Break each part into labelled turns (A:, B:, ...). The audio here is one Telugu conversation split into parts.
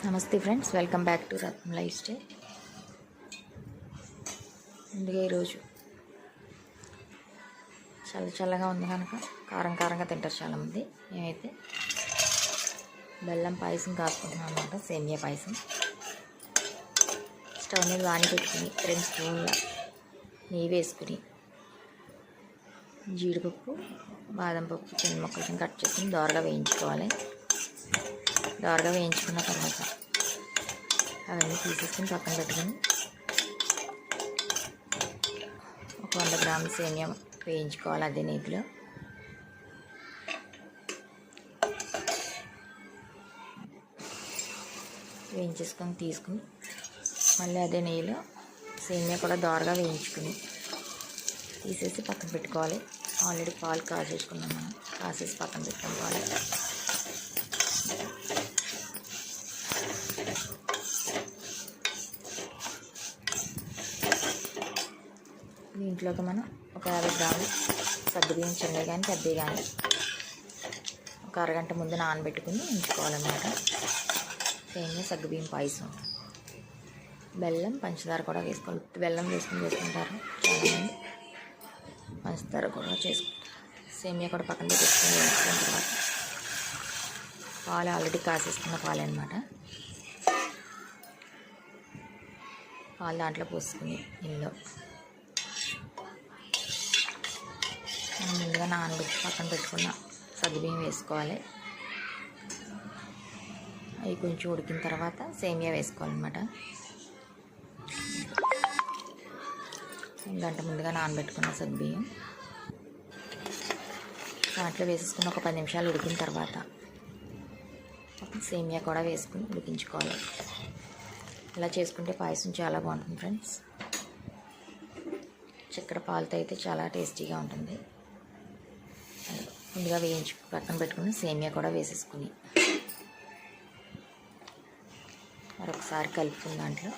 A: నమస్తే friends, welcome back to Ratnam life style. ముందుగా ఈరోజు చల్లగా ఉంది కనుక కారంగా తింటారు చాలామంది. మేమైతే బెల్లం పాయసం కాసుకుంటున్నాం అన్నమాట, సేమియా పాయసం. స్టవ్ మీద వాని పెట్టుకుని 2 స్పూన్ల నెయ్యి వేసుకుని జీడిపప్పు, బాదం పప్పు చిన్న ముక్కలు కట్ చేసుకుని దోరగా వేయించుకోవాలి. దోరగా వేయించుకున్న తర్వాత అవన్నీ తీసేసుకుని పక్కన పెట్టుకుని ఒక 100 గ్రాముల సేమియా వేయించుకోవాలి. అదే నెయ్యిలో వేయించేసుకొని తీసుకుని మళ్ళీ అదే నెయ్యిలో సేమియా కూడా దోరగా వేయించుకుని తీసేసి పక్కన పెట్టుకోవాలి. ఆల్రెడీ పాలు కాసేసుకున్నాం, మనం కాసేసి పక్కన పెట్టుకోవాలి. దీంట్లోకి మనం ఒక 50 గ్రాములు సగ్గుబియ్యం, చిన్నవి కానీ పెద్దవి కానీ ఒక అరగంట ముందు నానబెట్టుకుని ఉంచుకోవాలన్నమాట. సేమియా సగ్గుబియ్యం పాయసం. బెల్లం, పంచదార కూడా వేసుకోవాలి. బెల్లం చేసుకుంటారు చాలామంది, పంచదార కూడా చేసుకుంటారు. సేమియా కూడా పక్కన పెట్టుకొని వేసుకున్న తర్వాత పాలు ఆల్రెడీ కాసేసుకున్న పాలు అనమాట. పాలు దాంట్లో పోసుకుని ఇందులో మనం ముందుగా నానబెట్టి పక్కన పెట్టుకున్న సగ్గుబియ్యం వేసుకోవాలి. అవి కొంచెం ఉడికిన తర్వాత సేమియా వేసుకోవాలన్నమాట. గంట ముందుగా నానబెట్టుకున్న సగ్గుబియ్యం దాంట్లో వేసేసుకుని ఒక 10 నిమిషాలు ఉడికిన తర్వాత సేమియా కూడా వేసుకుని ఉడికించుకోవాలి. ఇలా చేసుకుంటే పాయసం చాలా బాగుంటుంది ఫ్రెండ్స్. చక్కెర పాలతో అయితే చాలా టేస్టీగా ఉంటుంది. ముందుగా వేయించి పక్కన పెట్టుకుని సేమియా కూడా వేసేసుకుని మరొకసారి కలుపుకుని దాంట్లో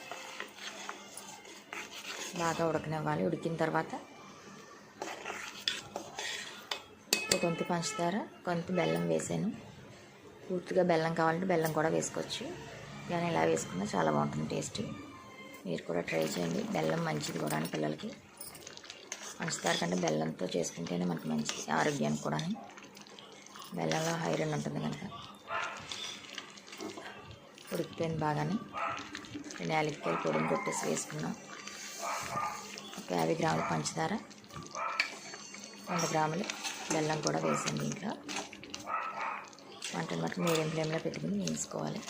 A: బాగా ఉడకనివ్వాలి. ఉడికిన తర్వాత కొంత పంచదార, కొంత బెల్లం వేసాను. పూర్తిగా బెల్లం కావాలంటే బెల్లం కూడా వేసుకోవచ్చు, కానీ ఇలా వేసుకున్నా చాలా బాగుంటుంది టేస్ట్. మీరు కూడా ట్రై చేయండి. బెల్లం మంచిది కూడా పిల్లలకి. పంచదార కంటే బెల్లంతో చేసుకుంటేనే మనకు మంచిది, ఆరోగ్యానికి కూడా. బెల్లంలో ఐరన్ ఉంటుంది కనుక. ఉడికిపోయింది బాగానే. 2 యాలక్కాయల పొడిని కొట్టేసి వేసుకున్నాం. ఒక 50 గ్రాముల పంచదార, 100 గ్రాములు బెల్లం కూడా వేసాను. దీంట్లో మంటను మటుకు మీడియం ఫ్లేమ్లో పెట్టుకుని వేసుకోవాలి.